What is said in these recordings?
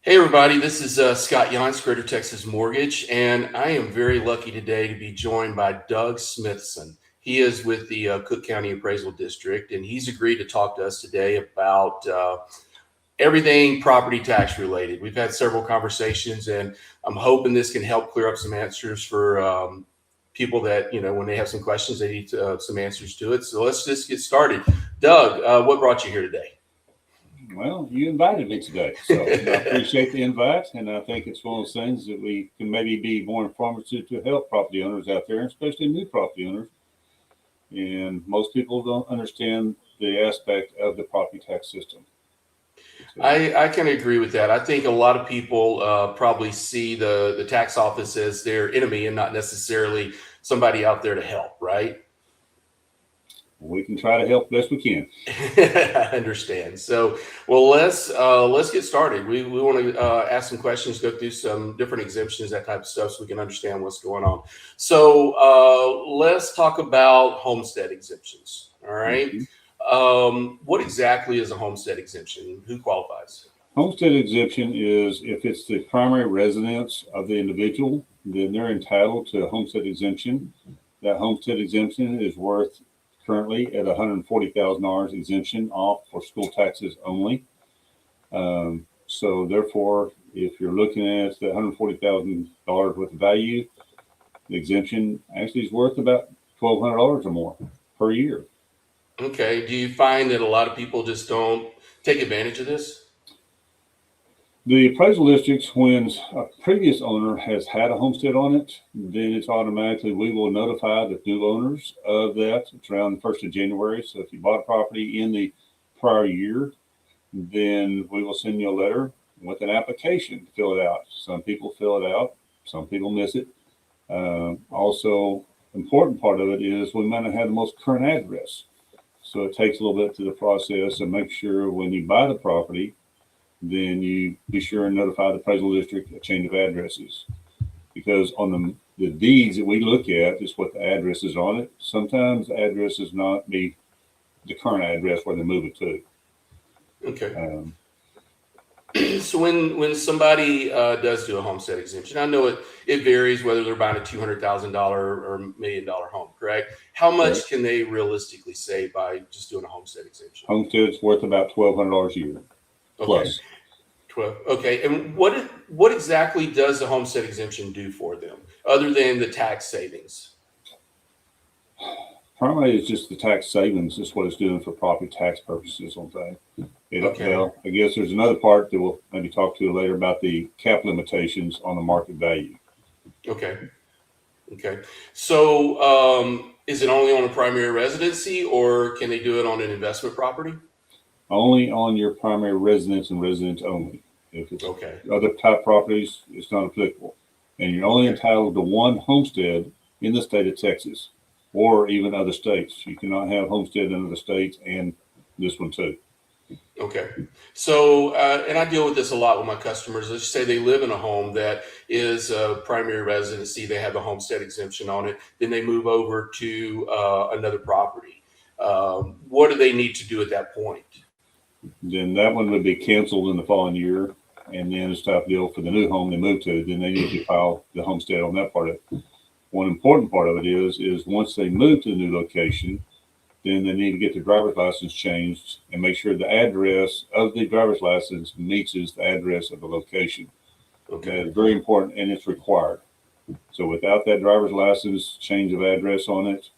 Hey everybody, this is Scott Yance, Greater Texas Mortgage, and I am very lucky today to be joined by Doug Smithson. He is with the Cooke County Appraisal District, and he's agreed to talk to us today about everything property tax related. We've had several conversations, and I'm hoping this can help clear up some answers for people that, when they have some questions, they need some answers to it. So let's just get started. Doug, what brought you here today? Well, you invited me today, so I appreciate the invite, and I think it's one of those things that we can maybe be more informative to help property owners out there, especially new property owners. And most people don't understand the aspect of the property tax system. So, I can agree with that. I think a lot of people probably see the tax office as their enemy and not necessarily somebody out there to help, right? we can try to help best we can. I understand. So, well, let's get started. We want to ask some questions, go through some different exemptions, that type of stuff, so we can understand what's going on. So, let's talk about homestead exemptions. All right. What exactly is a homestead exemption? Who qualifies? Homestead exemption is if it's the primary residence of the individual, then they're entitled to a homestead exemption. That homestead exemption is worth currently at $140,000 exemption off for school taxes only. So therefore, if you're looking at the $140,000 worth of value, the exemption actually is worth about $1,200 or more per year. Okay. Do you find that a lot of people just don't take advantage of this? The appraisal districts, when a previous owner has had a homestead on it, then it's automatically, we will notify the new owners of that. It's around the 1st of January. So if you bought a property in the prior year, then we will send you a letter with an application to fill it out. Some people fill it out, some people miss it. Also, important part of it is we might not have the most current address. So it takes a little bit to the process and make sure when you buy the property, then you be sure and notify the appraisal district a change of addresses. Because on the deeds that we look at is what the address is on it. Sometimes the address is not be the current address where they move it to. Okay. So when somebody does do a homestead exemption, I know it varies whether they're buying a $200,000 or $1 million home, correct? How much can they realistically save by just doing a homestead exemption? Homestead's worth about $1,200 a year plus. 12. Okay. And what exactly does the homestead exemption do for them other than the tax savings? Primarily, it's just the tax savings. Is what it's doing for property tax purposes on things. Well, I guess there's another part that we'll maybe talk to later about the cap limitations on the market value. Okay. So, is it only on a primary residency, or can they do it on an investment property? Only on your primary residence and residence only. If it's other type properties, it's not applicable. And you're only entitled to one homestead in the state of Texas or even other states. You cannot have homestead in other states and this one too. Okay. So, and I deal with this a lot with my customers. Let's say they live in a home that is a primary residency. They have the homestead exemption on it. Then they move over to another property. What do they need to do at that point? Then that one would be canceled in the following year. And then it's type deal for the new home they move to. Then they need to file the homestead on that part of it. One important part of it is once they move to the new location, then they need to get their driver's license changed and make sure the address of the driver's license matches the address of the location. Okay. That's very important and it's required. So without that driver's license change of address on it,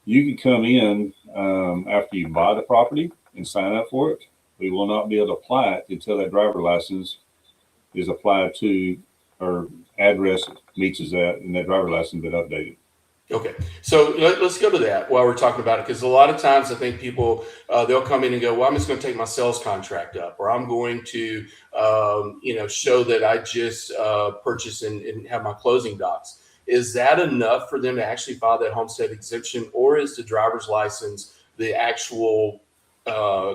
you can come in after you buy the property and sign up for it. We will not be able to apply it until that driver license is applied to or address meets that and that driver license been updated. Okay, so let's go to that while we're talking about it, because a lot of times I think people they'll come in and go, well, I'm just going to take my sales contract up, or I'm going to show that I just purchased and have my closing docs. Is that enough for them to actually file that homestead exemption, or is the driver's license the actual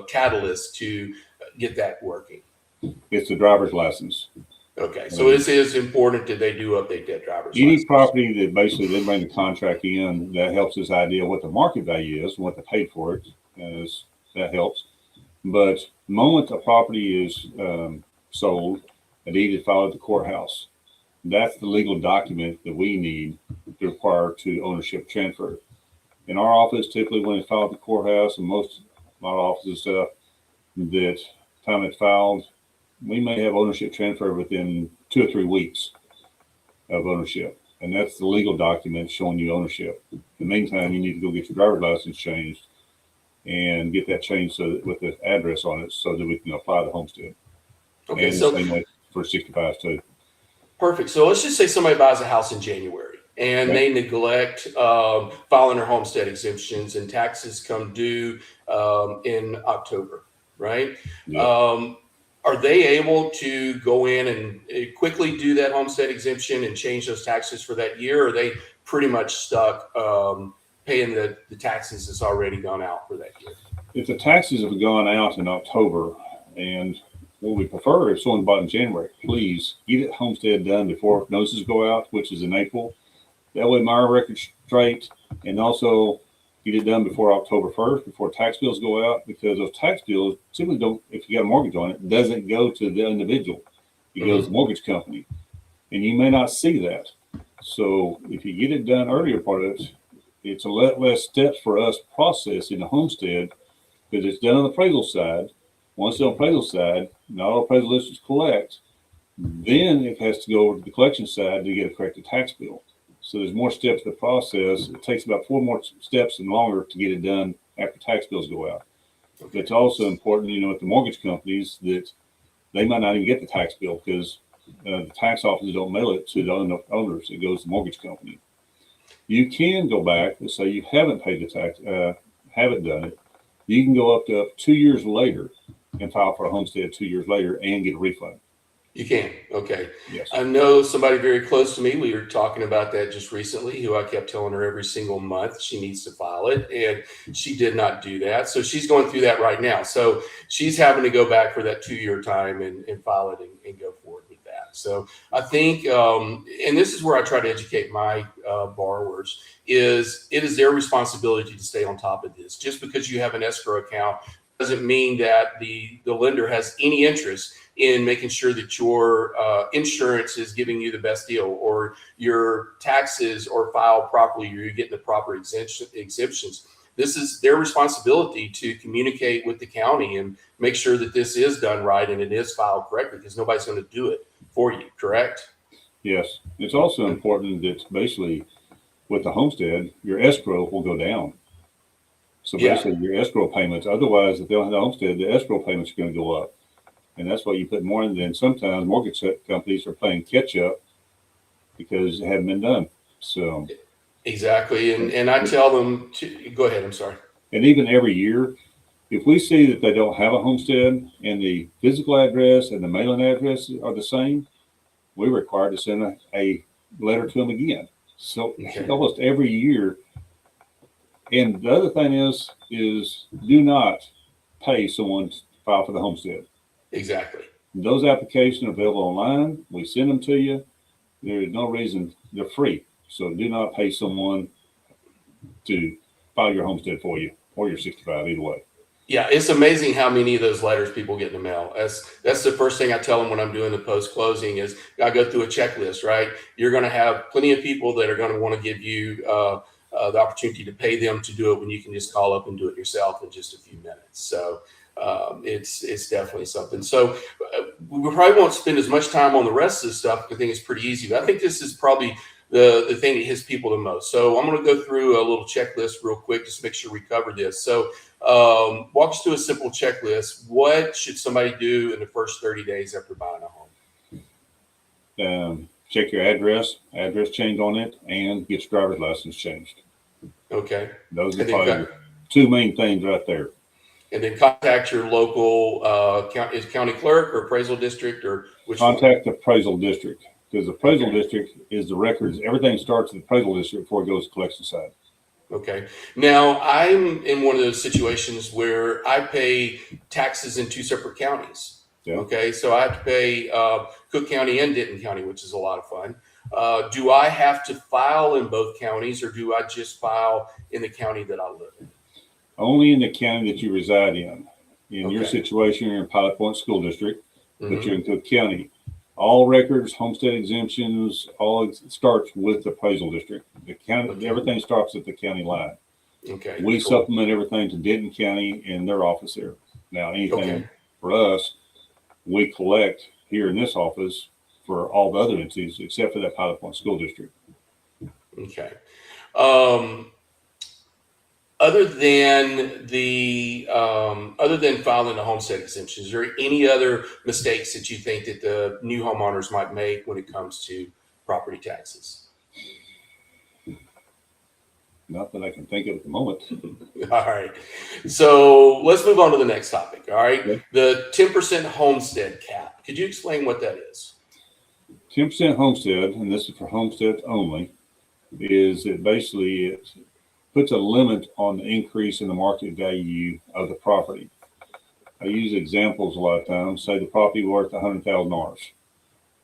catalyst to get that working? It's the driver's license. Okay, so this is important that they do update that driver's Any license. property that basically they bring the contract in, that helps us idea what the market value is and what they paid for it. That helps. But the moment a property is sold, a deed is filed at the courthouse. That's the legal document that we need to require to ownership transfer. In our office, typically when it's filed at the courthouse, and a lot of offices set up that time it's filed, we may have ownership transfer within 2 or 3 weeks of ownership. And that's the legal document showing you ownership. In the meantime, you need to go get your driver's license changed and get that changed so that, with the address on it, so that we can apply the homestead. Okay, And so the same way for 65 too. perfect. So let's just say somebody buys a house in January and Okay. they neglect filing their homestead exemptions, and taxes come due in October, right? Yeah. Are they able to go in and quickly do that homestead exemption and change those taxes for that year? Or are they pretty much stuck paying the taxes that's already gone out for that year? If the taxes have gone out in October, and what we prefer if someone bought in January, please get it homestead done before notices go out, which is in April. That way my record's straight, and also get it done before October 1st, before tax bills go out, because those tax bills simply don't, if you got a mortgage on it, doesn't go to the individual. It goes to the mortgage company, and you may not see that. So if you get it done earlier part of it, it's a lot less steps for us processing the homestead, because it's done on the appraisal side. Once it's on the appraisal side, not all appraisal listers collect, then it has to go over to the collection side to get a corrected tax bill. So there's more steps to the process. It takes about 4 more steps and longer to get it done after tax bills go out. Okay. It's also important, with the mortgage companies, that they might not even get the tax bill, because the tax offices don't mail it to the owners. It goes to the mortgage company. You can go back and say you haven't paid the tax, haven't done it. You can go up to 2 years later and file for a homestead 2 years later and get a refund. You can. Okay. Yes. I know somebody very close to me. We were talking about that just recently, who I kept telling her every single month she needs to file it, and she did not do that. So she's going through that right now. So she's having to go back for that 2-year time and file it and go forward with that. So I think, and this is where I try to educate my borrowers, is it is their responsibility to stay on top of this. Just because you have an escrow account doesn't mean that the lender has any interest in making sure that your insurance is giving you the best deal, or your taxes are filed properly, or you're getting the proper exemptions. This is their responsibility to communicate with the county and make sure that this is done right and it is filed correctly, because nobody's going to do it for you, correct? Yes. It's also important that basically with the homestead, your escrow will go down. So basically your escrow payments, otherwise, if they don't have the homestead, the escrow payments are going to go up. And that's why you put more in. Then sometimes mortgage companies are playing catch up because it hadn't been done. So exactly. And I tell them to go ahead. I'm sorry. And even every year, if we see that they don't have a homestead and the physical address and the mailing address are the same, we're required to send a letter to them again. So almost every year. And the other thing is do not pay someone to file for the homestead. Exactly. Those applications are available online. We send them to you. There is no reason, they're free. So do not pay someone to file your homestead for you or your 65, either way. Yeah, it's amazing how many of those letters people get in the mail. That's the first thing I tell them when I'm doing the post closing is I go through a checklist, right? You're going to have plenty of people that are going to want to give you the opportunity to pay them to do it when you can just call up and do it yourself in just a few minutes. So it's definitely something. So we probably won't spend as much time on the rest of the stuff. I think it's pretty easy, but I think this is probably the thing that hits people the most. So I'm going to go through a little checklist real quick, just to make sure we cover this. So walk us through a simple checklist. What should somebody do in the first 30 days after buying a home? Check your address change on it, and get your driver's license changed. Okay. Those are probably the 2 main things right there. And then contact your local county clerk or appraisal district, or which contact the appraisal district, because the appraisal district is the records. Everything starts at the appraisal district before it goes to collection side. Okay. Now I'm in one of those situations where I pay taxes in 2 separate counties. Yeah. Okay. So I have to pay Cooke County and Denton County, which is a lot of fun. Do I have to file in both counties, or do I just file in the county that I live in? Only in the county that you reside in. In your situation, you're in Pilot Point School District, but you're in Cooke County. All records, homestead exemptions, all starts with the appraisal district. The county, Okay. everything starts at the county line. Okay. We cool. supplement everything to Denton County and their office there. Now, anything Okay. for us, we collect here in this office for all the other entities except for that Pilot Point School District. Okay. Um, other than filing the homestead exemption, is there any other mistakes that you think that the new homeowners might make when it comes to property taxes? Not that I can think of at the moment. All right. So let's move on to the next topic. All right. Okay. The 10% homestead cap. Could you explain what that is? 10% homestead, and this is for homesteads only, is it basically it puts a limit on the increase in the market value of the property. I use examples a lot of times. Say the property worth $100,000.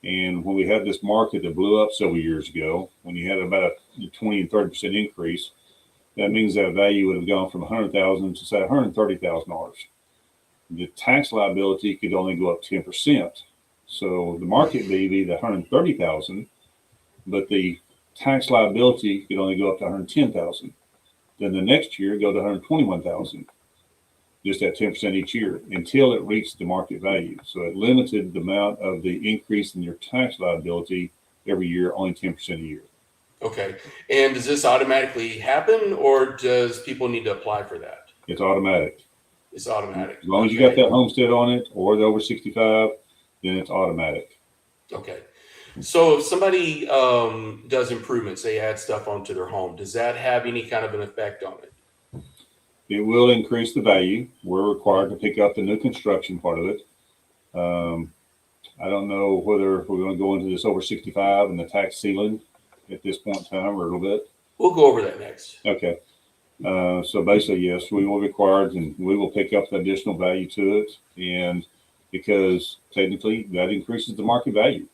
And when we had this market that blew up several years ago, when you had about a 20 and 30% increase, that means that value would have gone from $100,000 to say $130,000. The tax liability could only go up 10%. So the market may be the 130,000, but the tax liability could only go up to 110,000. Then the next year go to 121,000. Just at 10% each year until it reached the market value. So it limited the amount of the increase in your tax liability every year, only 10% a year. Okay. And does this automatically happen, or does people need to apply for that? It's automatic. It's automatic. As long as you got that homestead on it or the over 65, then it's automatic. Okay. So if somebody does improvements, they add stuff onto their home, does that have any kind of an effect on it? It will increase the value. We're required to pick up the new construction part of it. I don't know whether we're going to go into this over 65 and the tax ceiling at this point in time or a little bit. We'll go over that next. Okay. So basically, yes, we will be required and we will pick up the additional value to it. And because technically that increases the market value.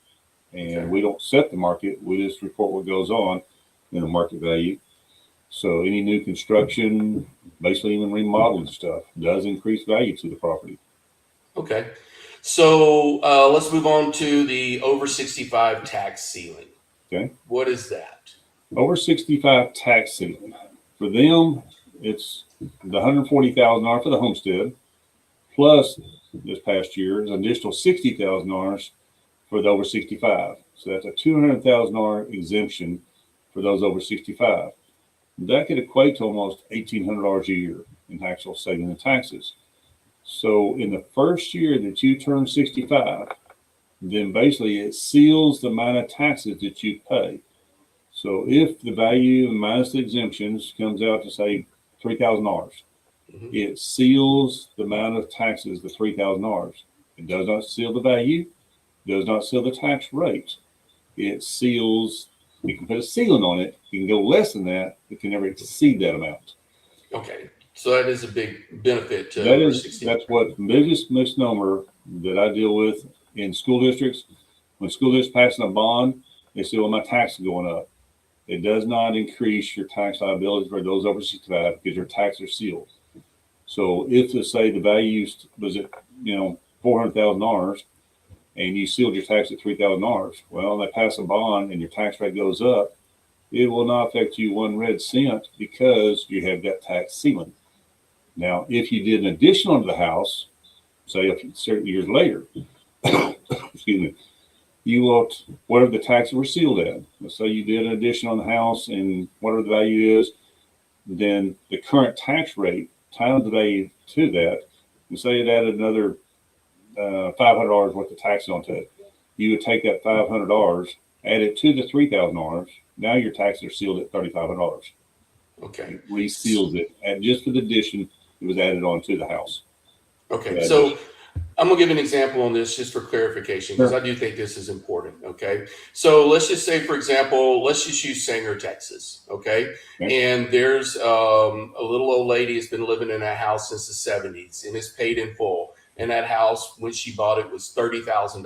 And we don't set the market, we just report what goes on in the market value. So any new construction, basically even remodeling stuff, does increase value to the property. Okay. So let's move on to the over 65 tax ceiling. Okay. What is that? Over 65 tax ceiling. For them, it's the $140,000 for the homestead, plus this past year is an additional $60,000 for the over 65. So that's a $200,000 exemption for those over 65. That could equate to almost $1,800 a year in actual saving in taxes. So in the first year that you turn 65, then basically it seals the amount of taxes that you pay. So if the value minus the exemptions comes out to say $3,000, it seals the amount of taxes, the $3,000. It does not seal the value, does not seal the tax rate. It seals. You can put a ceiling on it. You can go less than that. It can never exceed that amount. Okay. So that is a big benefit to That over is, 60. that's what the biggest misnomer that I deal with in school districts. When school districts passing a bond, they say, well, my tax is going up. It does not increase your tax liability for those over 65 because your taxes are sealed. So if, let's say, the value was at, $400,000 and you sealed your tax at $3,000, well, they pass a bond and your tax rate goes up, it will not affect you one red cent because you have that tax ceiling. Now, if you did an addition onto the house, say a few certain years later, excuse me, you will, whatever the taxes were sealed at, let's say you did an addition on the house and whatever the value is, then the current tax rate times the value to that, and say it added another $500 worth of taxes onto it, you would take that $500, add it to the $3,000. Now your taxes are sealed at $3,500. Okay. It reseals it, and just for the addition, it was added on to the house. Okay. So I'm going to give an example on this just for clarification because I do think this is important. Okay. So let's just say, for example, let's just use Sanger, Texas. Okay. And there's a little old lady has been living in a house since the 70s and is paid in full. And that house, when she bought it, was $30,000.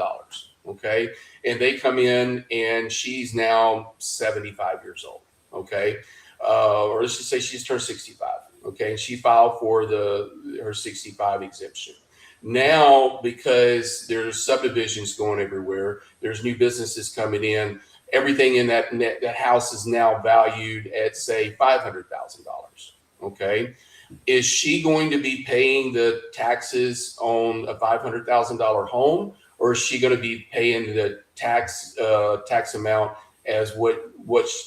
Okay. And they come in and she's now 75 years old. Okay. Or let's just say she's turned 65. Okay. And she filed for her 65 exemption. Now, because there's subdivisions going everywhere, there's new businesses coming in. Everything in that house is now valued at, say, $500,000. Okay, is she going to be paying the taxes on a $500,000 home, or is she going to be paying the tax amount as what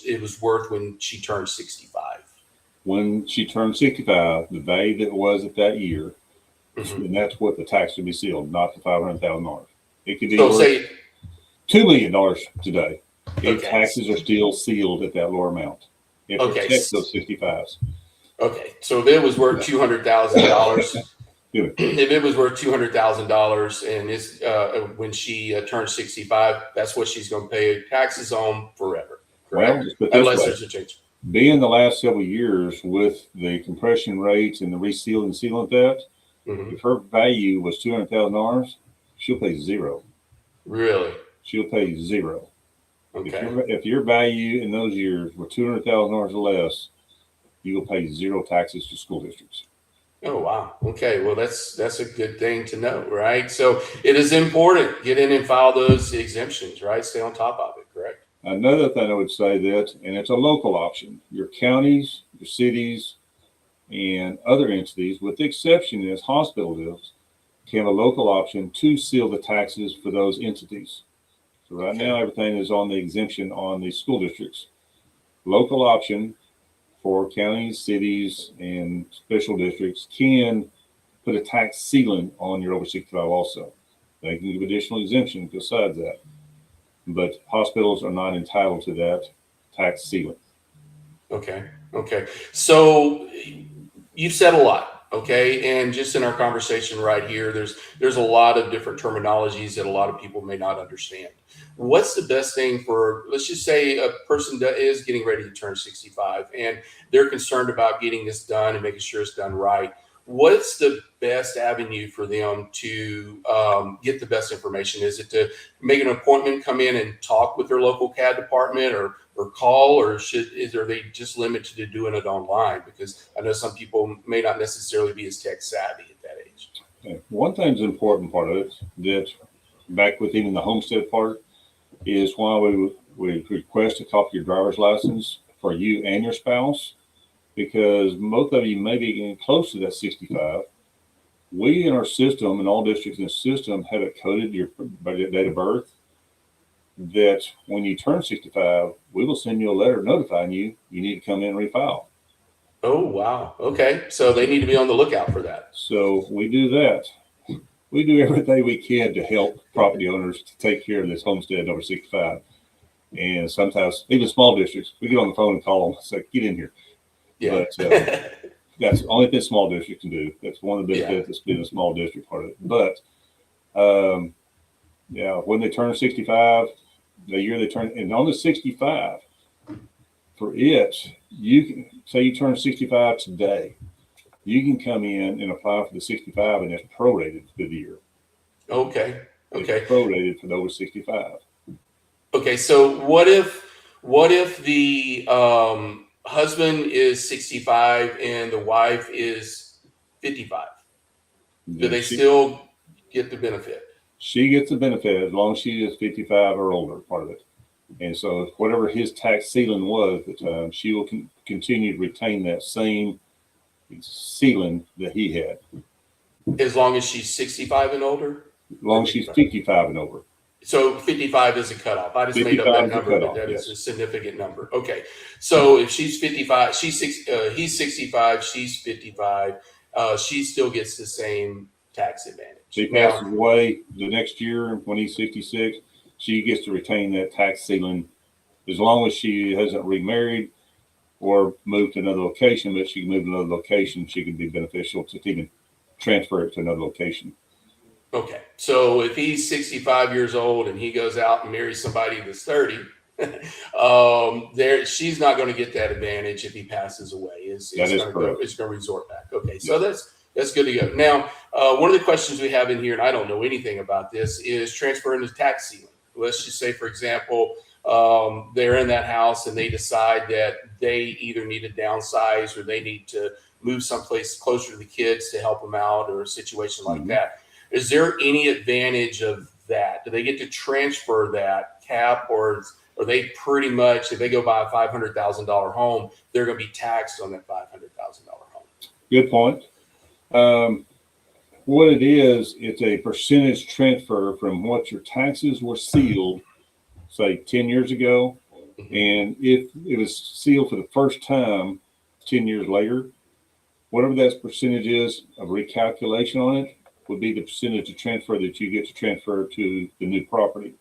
it was worth when she turned 65? When she turned 65, the value that it was at that year, Mm-hmm. and that's what the tax would be sealed, not the $500,000. It could be So worth say, $2 million today if okay, taxes are still sealed at that lower amount. It okay, protects those 65s. okay. So if it was worth $200,000, Do it. if it was worth $200,000 and it's when she turned 65, that's what she's going to pay taxes on forever, correct? Well, just put this Unless way. there's a change. Being the last several years with the compression rates and the resealing and sealing of that, Mm-hmm. if her value was $200,000, she'll pay zero. Really? She'll pay zero. Okay. If your value in those years were $200,000 or less, you will pay zero taxes to school districts. Oh, wow. Okay. Well, that's a good thing to know, right? So it is important, get in and file those exemptions, right? Stay on top of it, correct? Another thing I would say that, and it's a local option, your counties, your cities, and other entities, with the exception is hospitals, can have a local option to seal the taxes for those entities. So right now, everything is on the exemption on the school districts. Local option for counties, cities, and special districts can put a tax ceiling on your over 65 also. They can give additional exemption besides that. But hospitals are not entitled to that tax ceiling. Okay. Okay. So you've said a lot. Okay. And just in our conversation right here, there's a lot of different terminologies that a lot of people may not understand. What's the best thing for, let's just say a person that is getting ready to turn 65 and they're concerned about getting this done and making sure it's done right. What's the best avenue for them to get the best information? Is it to make an appointment, come in and talk with their local CAD department, or call, or are they just limited to doing it online? Because I know some people may not necessarily be as tech savvy at that age. Okay. One thing's an important part of it that back with even the homestead part is why we request a copy of your driver's license for you and your spouse, because both of you may be getting close to that 65. We in our system, and all districts in the system, have it coded by your date of birth, that when you turn 65, we will send you a letter notifying you need to come in and refile. Oh, wow. Okay. So they need to be on the lookout for that. So we do that. We do everything we can to help property owners to take care of this homestead over 65. And sometimes, even small districts, we get on the phone and call them and say, get in here. Yeah. But that's the only thing small district can do. That's one of the big benefits being a small district part of it. But when they turn 65, the year they turn, and on the 65, for it, you can say you turn 65 today, you can come in and apply for the 65, and it's prorated for the year. Okay. Okay. It's prorated for the over 65. Okay. So what if the husband is 65 and the wife is 55? Do they still get the benefit? She gets the benefit as long as she is 55 or older, part of it. And so whatever his tax ceiling was at the time, she will continue to retain that same ceiling that he had. As long as she's 65 and older? As long as she's 55 and over. So 55 is a cutoff. I just made up that number, but that is a significant number. Okay. So if she's 55, he's 65, she's 55, she still gets the same tax advantage. She passes away the next year when he's 66, she gets to retain that tax ceiling as long as she hasn't remarried or moved to another location. But she can move to another location, she can be beneficial to even transfer it to another location. Okay. So if he's 65 years old and he goes out and marries somebody that's 30, she's not going to get that advantage if he passes away. It's going to resort back. Okay. So that's good to go. Now, one of the questions we have in here, and I don't know anything about this, is transferring the tax ceiling. Let's just say, for example, they're in that house and they decide that they either need to downsize or they need to move someplace closer to the kids to help them out, or a situation like that. Is there any advantage of that? Do they get to transfer that cap, or are they pretty much, if they go buy a $500,000 home, they're going to be taxed on that $500,000 home? Good point. What it is, it's a percentage transfer from what your taxes were sealed, say 10 years ago. And if it was sealed for the first time 10 years later, whatever that percentage is of recalculation on it would be the percentage of transfer that you get to transfer to the new property.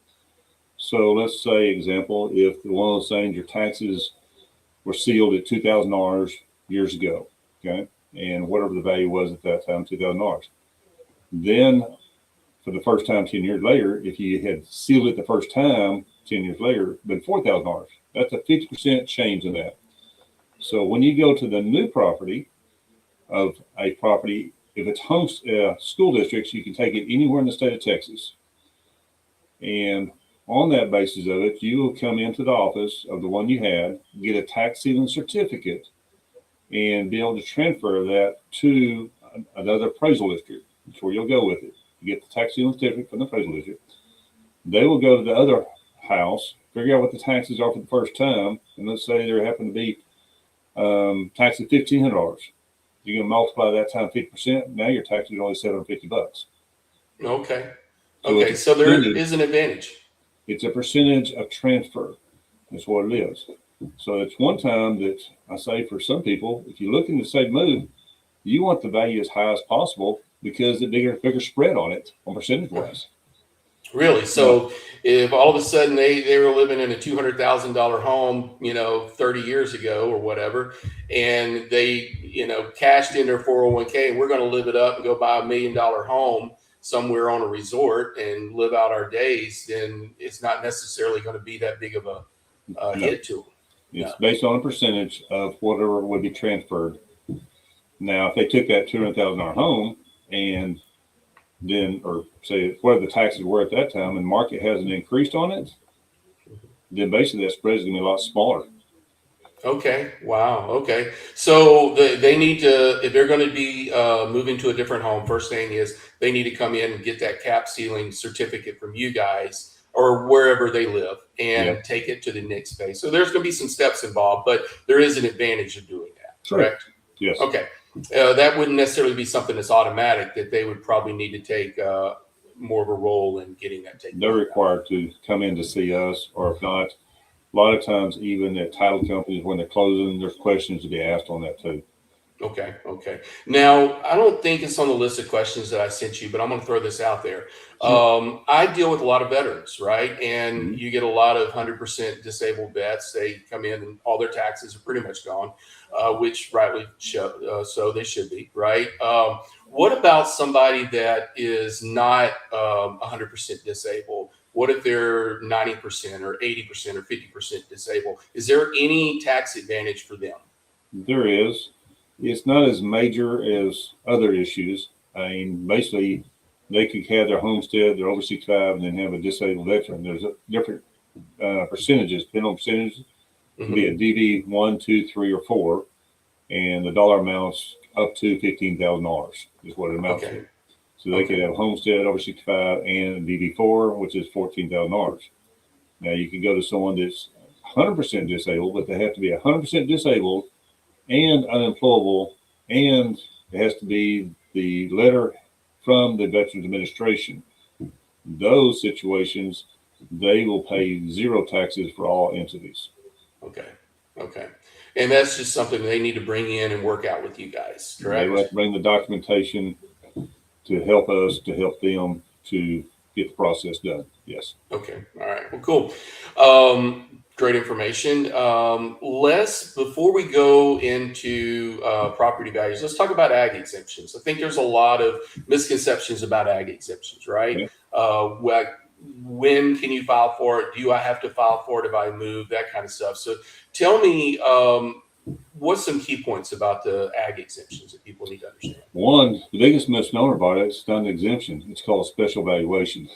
So let's say, example, if one of those things, your taxes were sealed at $2,000 years ago, okay, and whatever the value was at that time, $2,000. Then for the first time 10 years later, if you had sealed it the first time 10 years later, then $4,000. That's a 50% change in that. So when you go to the new property of a property, if it's home school districts, you can take it anywhere in the state of Texas. And on that basis of it, you will come into the office of the one you had, get a tax sealing certificate, and be able to transfer that to another appraisal district. That's where you'll go with it. You get the tax sealing certificate from the appraisal district. They will go to the other house, figure out what the taxes are for the first time, and let's say there happen to be tax of $1,500. You're going to multiply that time 50%. Now your tax is only $750. Okay. So Okay. So there is an advantage. It's a percentage of transfer. That's what it is. So it's one time that I say for some people, if you're looking to save move, you want the value as high as possible because the bigger spread on it on percentage wise. Really? So if all of a sudden they were living in a $200,000 home, 30 years ago or whatever, and they, cashed in their 401k, and we're going to live it up and go buy $1 million home somewhere on a resort and live out our days, then it's not necessarily going to be that big of a hit to them. It's based on a percentage of whatever would be transferred. Now, if they took that $200,000 home and then, or say where the taxes were at that time and market hasn't increased on it, then basically that spread is going to be a lot smaller. Okay. Wow. Okay. So they need to, if they're going to be moving to a different home, first thing is they need to come in and get that cap sealing certificate from you guys or wherever they live and take it to the next space. So there's going to be some steps involved, but there is an advantage of doing that. Correct? Yes. Okay. That wouldn't necessarily be something that's automatic, that they would probably need to take more of a role in getting that taken. They're required to come in to see us, or if not, a lot of times even at title companies, when they're closing, there's questions to be asked on that too. Okay. Okay. Now, I don't think it's on the list of questions that I sent you, but I'm going to throw this out there. I deal with a lot of veterans, right? And you get a lot of 100% disabled vets. They come in and all their taxes are pretty much gone, which rightly so they should be, right? What about somebody that is not 100% disabled? What if they're 90% or 80% or 50% disabled? Is there any tax advantage for them? There is. It's not as major as other issues. I mean, basically, they could have their homestead, they're over 65, and then have a disabled veteran. There's different percentages, depending on percentages. It could be a DV 1, 2, 3, or 4, and the dollar amounts up to $15,000 is what it amounts to. So they could have homestead over 65 and DV 4, which is $14,000. Now you can go to someone that's 100% disabled, but they have to be 100% disabled and unemployable, and it has to be the letter from the Veterans Administration. Those situations, they will pay zero taxes for all entities. Okay. Okay. And that's just something they need to bring in and work out with you guys, correct? They will have to bring the documentation to help us, to help them to get the process done. Yes. Okay. All right. Well, cool. Great information. Before we go into property values, let's talk about ag exemptions. I think there's a lot of misconceptions about ag exemptions, right? Yeah. When can you file for it? Do I have to file for it if I move? That kind of stuff. So tell me, what's some key points about the ag exemptions that people need to understand? One, the biggest misnomer about it, it's not an exemption. It's called a special valuation.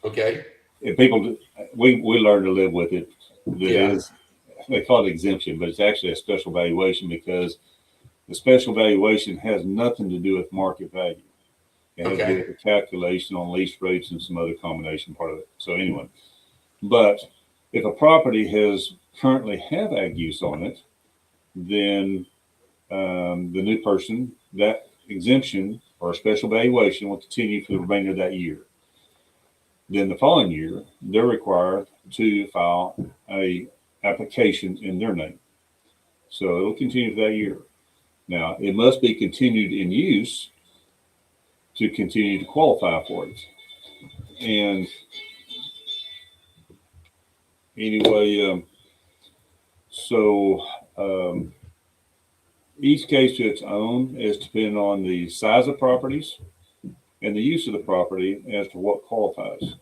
Okay. And people, we learn to live with it. They call it exemption, but it's actually a special valuation because the special valuation has nothing to do with market value. It has to do Okay. with the calculation on lease rates and some other combination part of it. So anyway, but if a property has currently have ag use on it, then the new person, that exemption or special valuation will continue for the remainder of that year. Then the following year, they're required to file a application in their name. So it'll continue for that year. Now, it must be continued in use to continue to qualify for it. And anyway, so each case to its own is depending on the size of properties and the use of the property as to what qualifies.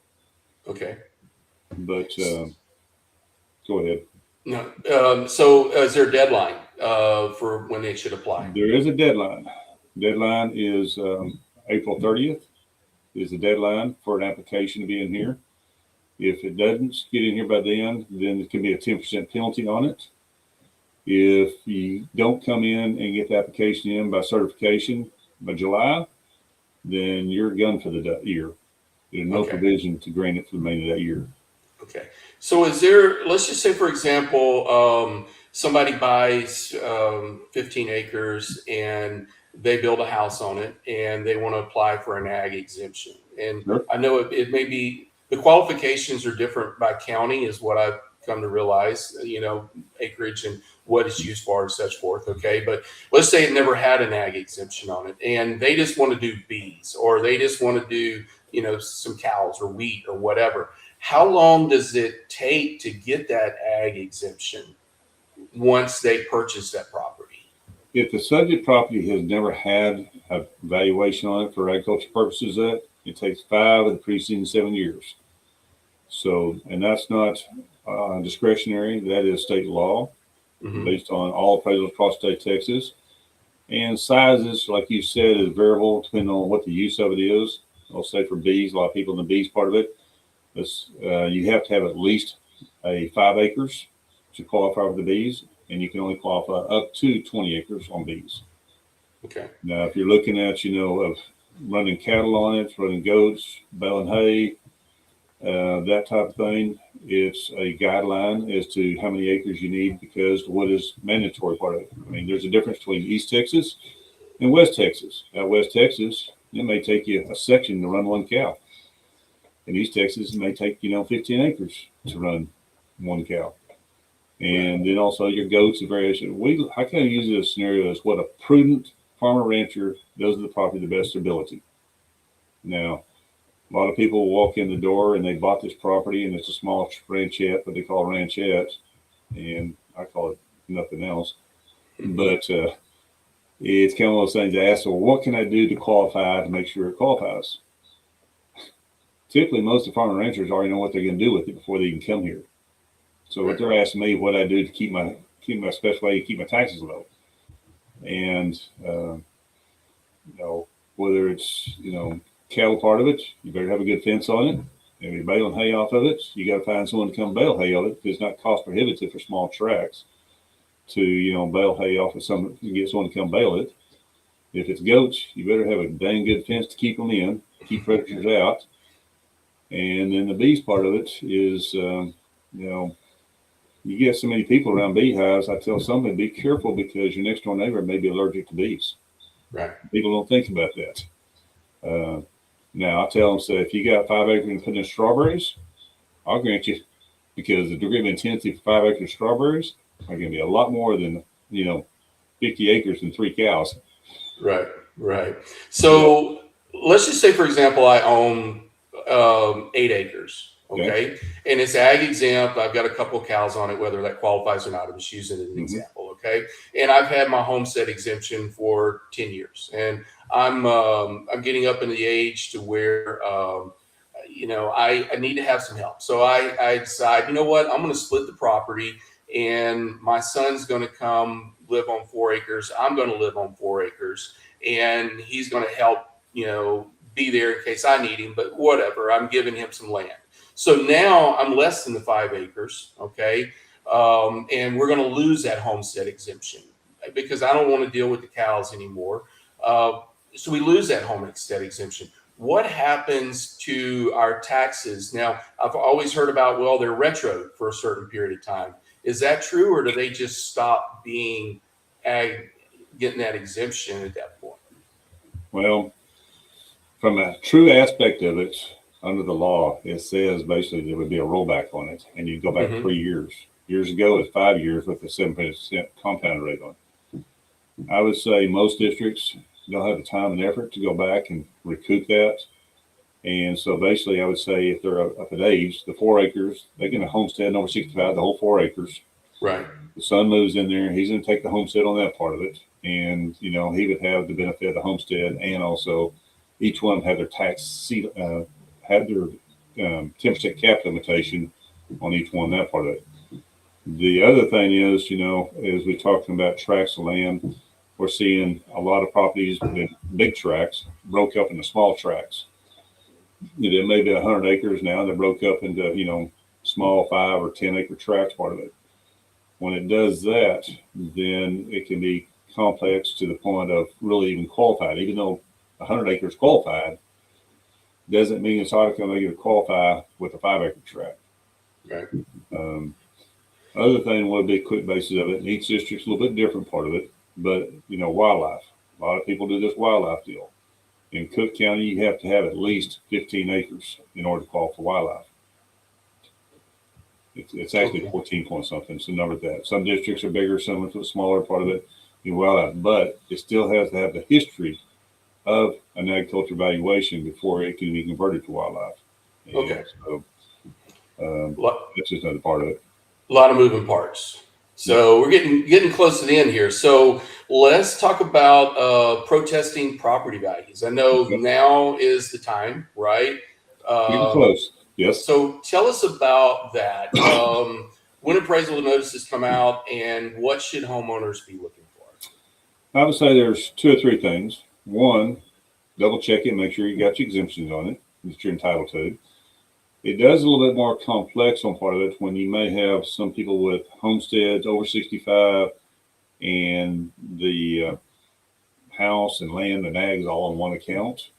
Okay. But go ahead. No. So is there a deadline for when they should apply? There is a deadline. Deadline is April 30th is the deadline for an application to be in here. If it doesn't get in here by then there can be a 10% penalty on it. If you don't come in and get the application in by certification by July, then you're done for the year. There's no provision to grant it for the remainder of that year. Okay. So is there, let's just say, for example, somebody buys 15 acres and they build a house on it and they want to apply for an ag exemption. And Sure. I know it may be, the qualifications are different by county is what I've come to realize, acreage and what it's used for and such forth. Okay. But let's say it never had an ag exemption on it and they just want to do bees or they just want to do, some cows or wheat or whatever. How long does it take to get that ag exemption once they purchase that property? If the subject property has never had a valuation on it for agriculture purposes, it takes 5 of the preceding 7 years. So, and that's not discretionary. That is state law based on all appraisals across state Texas. And sizes, like you said, is variable depending on what the use of it is. I'll say for bees, a lot of people in the bees part of it, you have to have at least 5 acres to qualify for the bees, and you can only qualify up to 20 acres on bees. Okay. Now, if you're looking at, of running cattle on it, running goats, baling hay, that type of thing, it's a guideline as to how many acres you need because what is mandatory part of it. I mean, there's a difference between East Texas and West Texas. Out West Texas, it may take you a section to run 1 cow. In East Texas, it may take, 15 acres to run 1 cow. And then also your goats and variation. I kind of use it as a scenario as what a prudent farmer rancher does to the property to the best of their ability. Now, a lot of people walk in the door and they bought this property and it's a small ranchette, but they call it ranchette, and I call it nothing else. But it's kind of one of those things to ask, well, what can I do to qualify to make sure it qualifies? Typically, most of the farmer ranchers already know what they're going to do with it before they even come here. So what they're asking me, what I do to keep my special way to keep my taxes low, and whether it's cattle part of it, you better have a good fence on it. If you're baling hay off of it, you got to find someone to come bale hay on it because it's not cost prohibitive for small tracts to bale hay off of some to get someone to come bale it. If it's goats, you better have a dang good fence to keep them in, keep predators out. And then the bees part of it is, you get so many people around beehives. I tell somebody, be careful because your next door neighbor may be allergic to bees. Right. People don't think about that. Now I tell them, say, if you got 5 acres and put in strawberries, I'll grant you, because the degree of intensity for 5 acres of strawberries are going to be a lot more than 50 acres and 3 cows. Right. So let's just say, for example, I own 8 acres. Okay. And it's ag exempt. I've got a couple of cows on it, whether that qualifies or not. I'm just using it as an example. Okay. And I've had my homestead exemption for 10 years and I'm getting up in the age to where, I need to have some help. So I decide, I'm going to split the property and my son's going to come live on 4 acres. I'm going to live on 4 acres and he's going to help, be there in case I need him, but whatever, I'm giving him some land. So now I'm less than the 5 acres, okay? And we're going to lose that homestead exemption because I don't want to deal with the cows anymore. so we lose that homestead exemption. What happens to our taxes? Now, I've always heard about, well, they're retro for a certain period of time. Is that true, or do they just stop being getting that exemption at that point? Well, from a true aspect of it, under the law, it says basically there would be a rollback on it, and you'd go back Mm-hmm. 3 years. Years ago, it's 5 years with a 7% compound rate on it. I would say most districts don't have the time and effort to go back and recoup that. And so basically, I would say if they're up at age, the 4 acres, they can homestead over 65, the whole 4 acres. Right. The son moves in there, he's going to take the homestead on that part of it. And, he would have the benefit of the homestead, and also each one have their have their 10% cap limitation on each one, that part of it. The other thing is, as we're talking about tracts of land, we're seeing a lot of properties in big tracts broke up into small tracts. It may be 100 acres now, they're broke up into, small 5 or 10 acre tracts, part of it. When it does that, then it can be complex to the point of really even qualified. Even though 100 acres qualified, doesn't mean it's automatically going to qualify with a 5 acre tract. Right. Other thing would be quick basis of it. And each district's a little bit different part of it, but wildlife. A lot of people do this wildlife deal. In Cooke County, you have to have at least 15 acres in order to qualify for wildlife. It's actually 14 point something. So number that. Some districts are bigger, some are smaller part of it in wildlife, but it still has to have the history of an agriculture valuation before it can be converted to wildlife. And Okay. so that's just another part of it. A lot of moving parts. So we're getting close to the end here. So let's talk about protesting property values. I know now is the time, right? Getting close. Yes. So tell us about that. When appraisal notices come out, and what should homeowners be looking for? I would say there's 2 or 3 things. One, double check it, make sure you got your exemptions on it that you're entitled to. It does a little bit more complex on part of it when you may have some people with homesteads over 65 and the house and land and ags all on one account.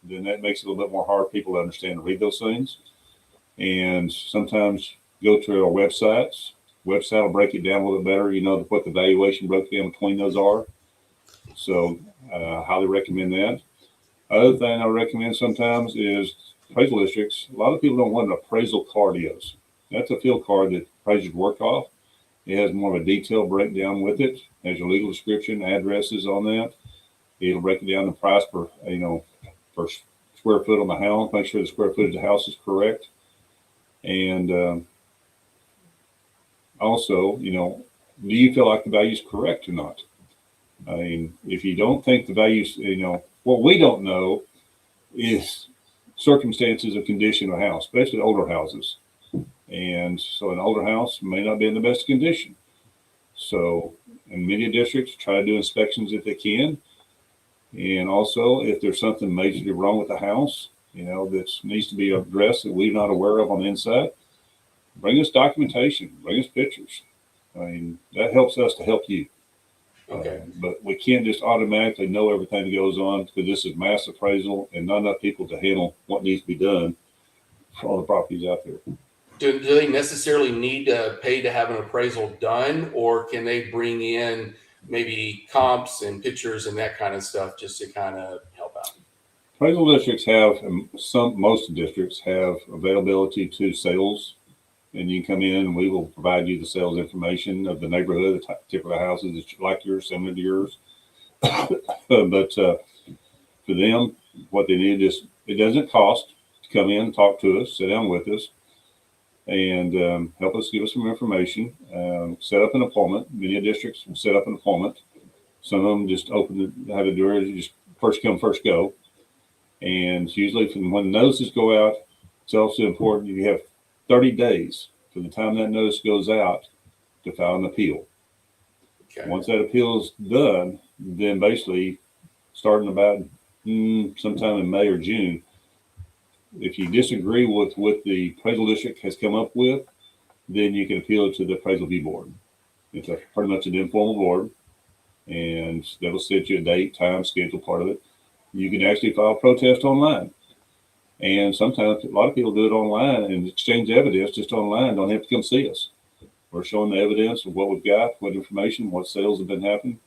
Then that makes it a little bit more hard for people to understand and read those things. And sometimes go to our websites. Website will break it down a little bit better, what the valuation broke down between those are. So I highly recommend that. Other thing I recommend sometimes is appraisal districts. A lot of people don't know what an appraisal card is. That's a field card that appraisers work off. It has more of a detailed breakdown with it. Has your legal description, addresses on that. It'll break it down the price per square foot on the house. Make sure the square footage of the house is correct. And also, do you feel like the value is correct or not? I mean, if you don't think the values, what we don't know is circumstances of condition of a house, especially older houses. And so an older house may not be in the best condition. So in many districts, try to do inspections if they can. And also, if there's something majorly wrong with the house, that needs to be addressed that we're not aware of on the inside, bring us documentation, bring us pictures. I mean, that helps us to help you. Okay. But we can't just automatically know everything that goes on, because this is mass appraisal and not enough people to handle what needs to be done for all the properties out there. Do they necessarily need to pay to have an appraisal done, or can they bring in maybe comps and pictures and that kind of stuff just to kind of help out? Appraisal districts have, most districts have availability to sales, and you can come in and we will provide you the sales information of the neighborhood, the type of the houses that like yours, similar to yours. But for them, what they need is, it doesn't cost to come in, talk to us, sit down with us, and help us, give us some information, set up an appointment. Many districts will set up an appointment. Some of them just have the doors, just first come, first go. And usually from when notices go out, it's also important you have 30 days from the time that notice goes out to file an appeal. Okay. Once that appeal is done, then basically starting about sometime in May or June, if you disagree with what the appraisal district has come up with, then you can appeal it to the appraisal review board. It's pretty much an informal board, and that'll set you a date, time, schedule, part of it. You can actually file protest online. And sometimes a lot of people do it online and exchange evidence just online, don't have to come see us. We're showing the evidence of what we've got, what information, what sales have been happening,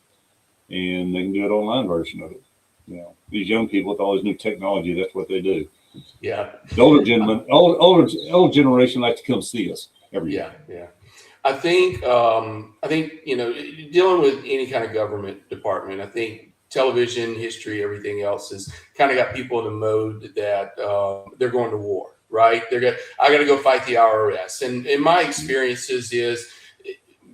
and they can do it online version of it. You know, these young people with all this new technology, that's what they do. Yeah. The older gentlemen, old generation like to come see us every year. Yeah. I think dealing with any kind of government department, I think television, history, everything else has kind of got people in the mode that they're going to war, right? I got to go fight the IRS, and in my experiences is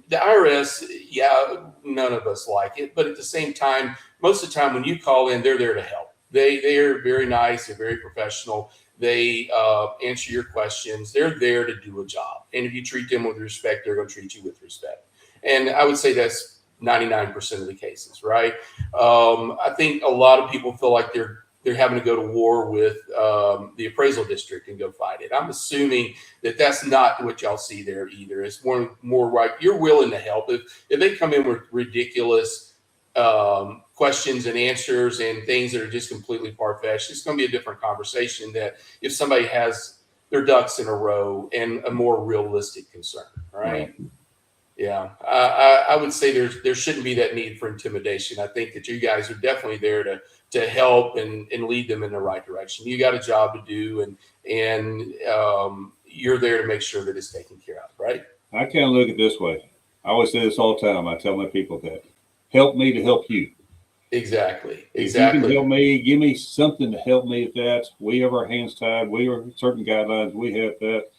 the IRS. Yeah, none of us like it, but at the same time, most of the time when you call in, they're there to help. They are very nice. They're very professional. They answer your questions. They're there to do a job. And if you treat them with respect, they're going to treat you with respect. And I would say that's 99% of the cases, right? I think a lot of people feel like they're having to go to war with the appraisal district and go fight it. I'm assuming that that's not what y'all see there either. It's more right. You're willing to help. If they come in with ridiculous questions and answers and things that are just completely far-fetched, it's going to be a different conversation that if somebody has their ducks in a row and a more realistic concern, right? Yeah, I would say there shouldn't be that need for intimidation. I think that you guys are definitely there to help and lead them in the right direction. You got a job to do, and you're there to make sure that it's taken care of, right? I kind of look at it this way. I always say this all the time. I tell my people that help me to help you. Exactly. If you can help me, give me something to help me with that. We have our hands tied. We are certain guidelines. We have that.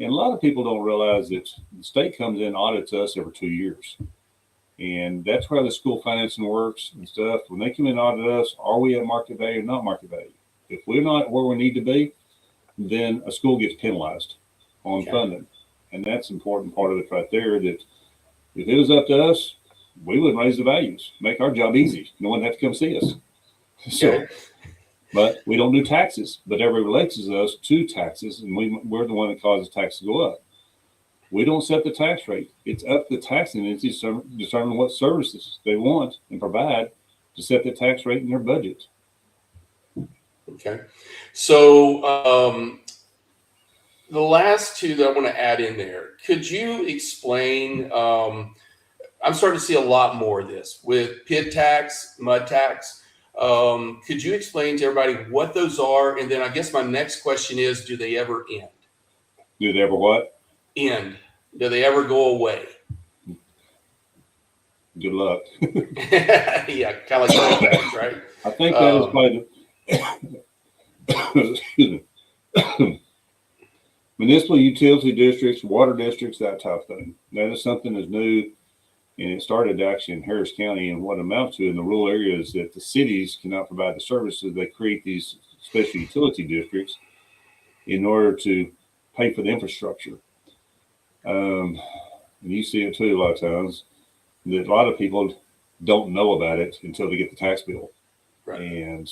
And a lot of people don't realize that the state comes in and audits us every 2 years. And that's where the school financing works and stuff. When they come in and audit us, are we at market value or not market value? If we're not where we need to be, then a school gets penalized on funding. And that's an important part of it right there, that if it was up to us, we would raise the values, make our job easy. No one have to come see us. So, but we don't do taxes, but everybody relates us to taxes, and we're the one that causes taxes to go up. We don't set the tax rate. It's up to the taxing entities to determine what services they want and provide to set the tax rate in their budget. Okay. So the last two that I want to add in there, could you explain? I'm starting to see a lot more of this with PID tax, mud tax. Could you explain to everybody what those are? And then I guess my next question is, do they ever end? Do they ever what? End. Do they ever go away? Good luck. Yeah, kind of like tax, right? I think that is probably excuse me. Municipal utility districts, water districts, that type of thing. That is something that's new. And it started actually in Harris County, and what it amounts to in the rural areas is that the cities cannot provide the services. They create these special utility districts in order to pay for the infrastructure. And you see it too a lot of times, that a lot of people don't know about it until they get the tax bill. Right. And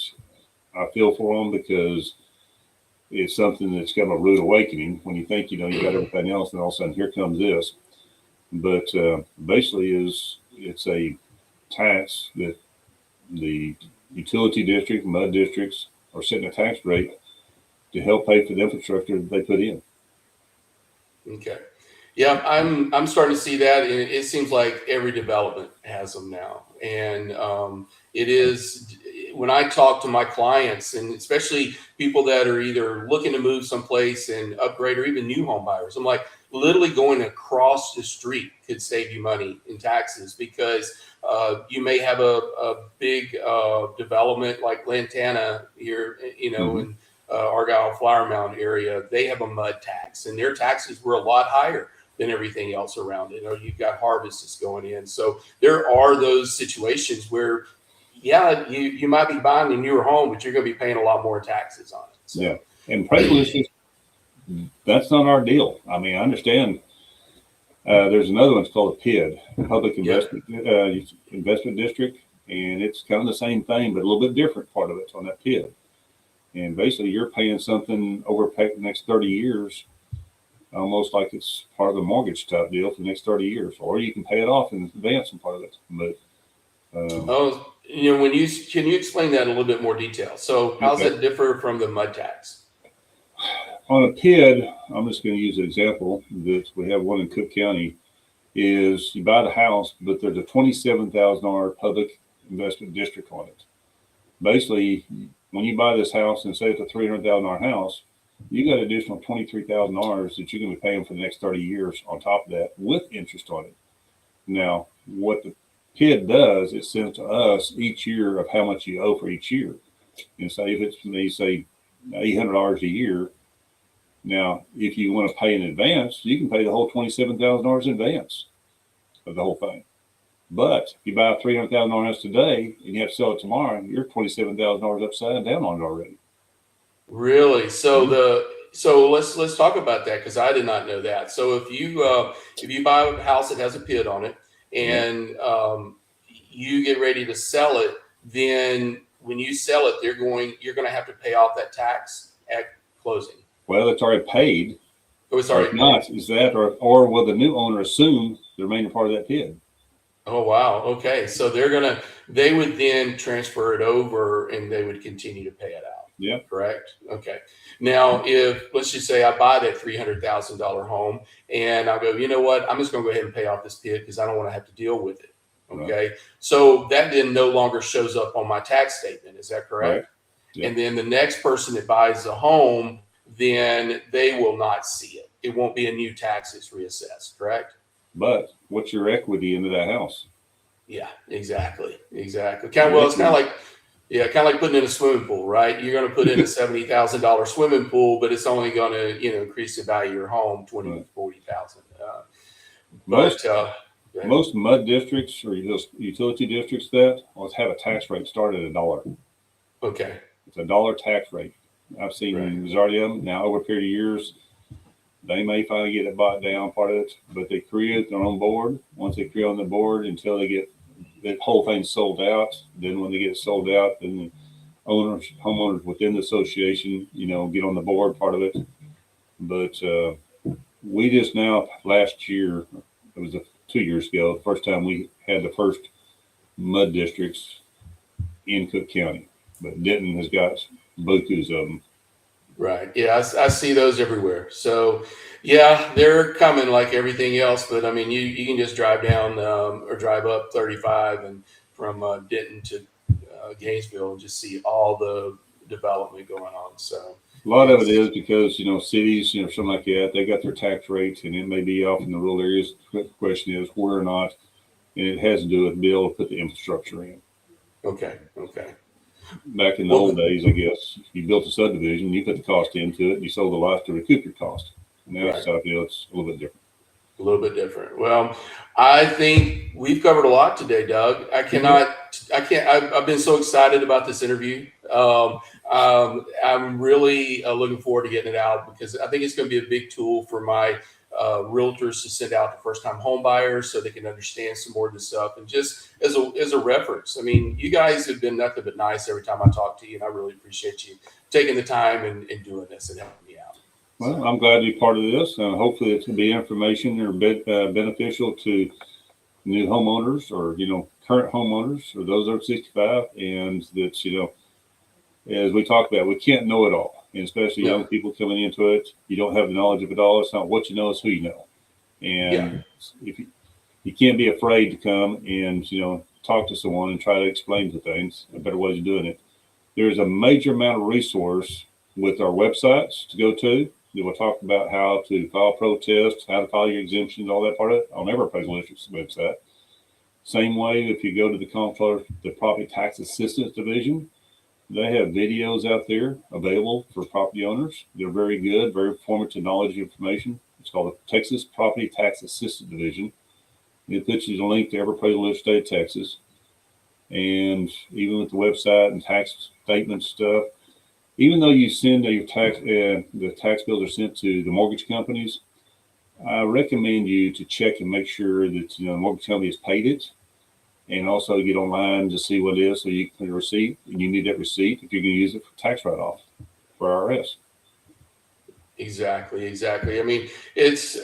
I feel for them because it's something that's kind of a rude awakening when you think, you got everything else, and all of a sudden here comes this. But basically it's a tax that the utility district, mud districts are setting a tax rate to help pay for the infrastructure that they put in. Okay. Yeah, I'm starting to see that, and it seems like every development has them now. And it is, when I talk to my clients, and especially people that are either looking to move someplace and upgrade, or even new home buyers, I'm like, literally going across the street could save you money in taxes, because you may have a big development like Lantana here, in Argyle, Flower Mound area. They have a mud tax, and their taxes were a lot higher than everything else around it. You've got harvests that's going in. So there are those situations where, yeah, you might be buying a newer home, but you're going to be paying a lot more taxes on it. So. Yeah. And appraisal, that's not our deal. I mean, I understand. There's another one called a PID, Public Investment Investment District, and it's kind of the same thing, but a little bit different part of it on that PID. And basically, you're paying something over the next 30 years, almost like it's part of a mortgage type deal for the next 30 years, or you can pay it off in advance and part of it. But when can you explain that in a little bit more detail? So how does Okay. that differ from the mud tax? On a PID, I'm just going to use an example that we have one in Cooke County. Is you buy the house, but there's a $27,000 public investment district on it. Basically, when you buy this house and say it's a $300,000 house, you got an additional $23,000 that you're going to be paying for the next 30 years on top of that with interest on it. Now, what the PID does, it sends to us each year of how much you owe for each year. And say if it's me, say $800 a year. Now, if you want to pay in advance, you can pay the whole $27,000 in advance of the whole thing. But if you buy a $300,000 house today and you have to sell it tomorrow, you're $27,000 upside down on it already. Really? So Mhm. so let's talk about that because I did not know that. So if you buy a house that has a PID on it Yeah. and you get ready to sell it, then when you sell it, you're going to have to pay off that tax at closing. Well, it's already paid. Oh, it's Or if already paid. not, is that or will the new owner assume the remaining part of that PID? Oh wow. Okay. So they would then transfer it over and they would continue to pay it out. Yeah. Correct. Okay. Now, if let's just say I buy that $300,000 home and I go, you know what, I'm just going to go ahead and pay off this PID because I don't want to have to deal with it. Right. Okay. So that then no longer shows up on my tax statement. Is that Right. correct? Yeah. And then the next person that buys the home, then they will not see it. It won't be a new tax that's reassessed. Correct. But what's your equity into that house? Yeah, exactly. Kind of, Your well, it's kind of equity. like, yeah, kind of like putting in a swimming pool, right? You're going to put in a $70,000 swimming pool, but it's only going to, increase the value of your home 20 to Right. 40,000. Most But go ahead. most mud districts or those utility districts that will have a tax rate start at $1. Okay, It's $1 tax rate. I've seen right, the majority of them now over a period of years. They may finally get it bought down part of it, but they create their own board. Once they create on the board until they get that whole thing sold out, then when they get it sold out, then the homeowners within the association, get on the board part of it. But we just now last year, it was 2 years ago, the first time we had the first mud districts in Cooke County, but Denton has got bukus of them. right. Yeah, I see those everywhere. So, yeah, they're coming like everything else. But I mean, you can just drive down or drive up 35 and from Denton to Gainesville and just see all the development going on. So, A lot of it it's is because cities, something like that, they got their tax rates, and it may be off in the rural areas. The question is where or not, and it has to do with being able to put the infrastructure in. okay. Okay. Back in the Well, old days, I guess you built a subdivision, you put the cost into it, and you sold the lot to recoup your cost. Now right. it's a little bit different. A little bit different. Well, I think we've covered a lot today, Doug. Okay. I've been so excited about this interview. I'm really looking forward to getting it out because I think it's going to be a big tool for my realtors to send out to first time home buyers so they can understand some more of this stuff. And just as a reference, I mean, you guys have been nothing but nice every time I talk to you. And I really appreciate you taking the time and doing this and helping me out. Well, So. I'm glad to be part of this, and hopefully it's going to be information or beneficial to new homeowners or current homeowners or those over 65, and that as we talked about, we can't know it all, and especially young No. people coming into it. You don't have the knowledge of it all. It's not what you know; it's who you know. Yeah. And if you can't be afraid to come and talk to someone and try to explain the things, a better way of doing it. There's a major amount of resource with our websites to go to. That will talk about how to file protests, how to file your exemptions, all that part of it on every appraisal district's website. Same way, if you go to the comptroller, the Property Tax Assistance Division, they have videos out there available for property owners. They're very good, very informative, knowledge information. It's called the Texas Property Tax Assistance Division. It puts you a link to every appraisal in the state of Texas. And even with the website and tax statement stuff, even though you send your the tax bills are sent to the mortgage companies, I recommend you to check and make sure that the mortgage company has paid it, and also get online to see what it is, so you can put a receipt, and you need that receipt if you're going to use it for tax write-off for IRS. Exactly. I mean, it's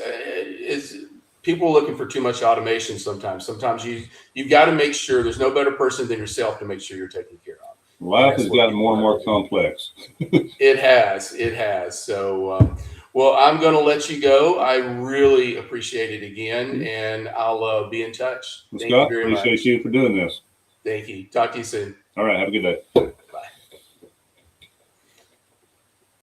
people are looking for too much automation sometimes. Sometimes you've got to make sure there's no better person than yourself to make sure you're taken care of. Life has gotten more and more complex. It has. So, well, I'm going to let you go. I really appreciate it again, and I'll be in touch. Well, Thank Scott, you very appreciate much. you for doing this. Thank you. Talk to you soon. All right. Have a good day.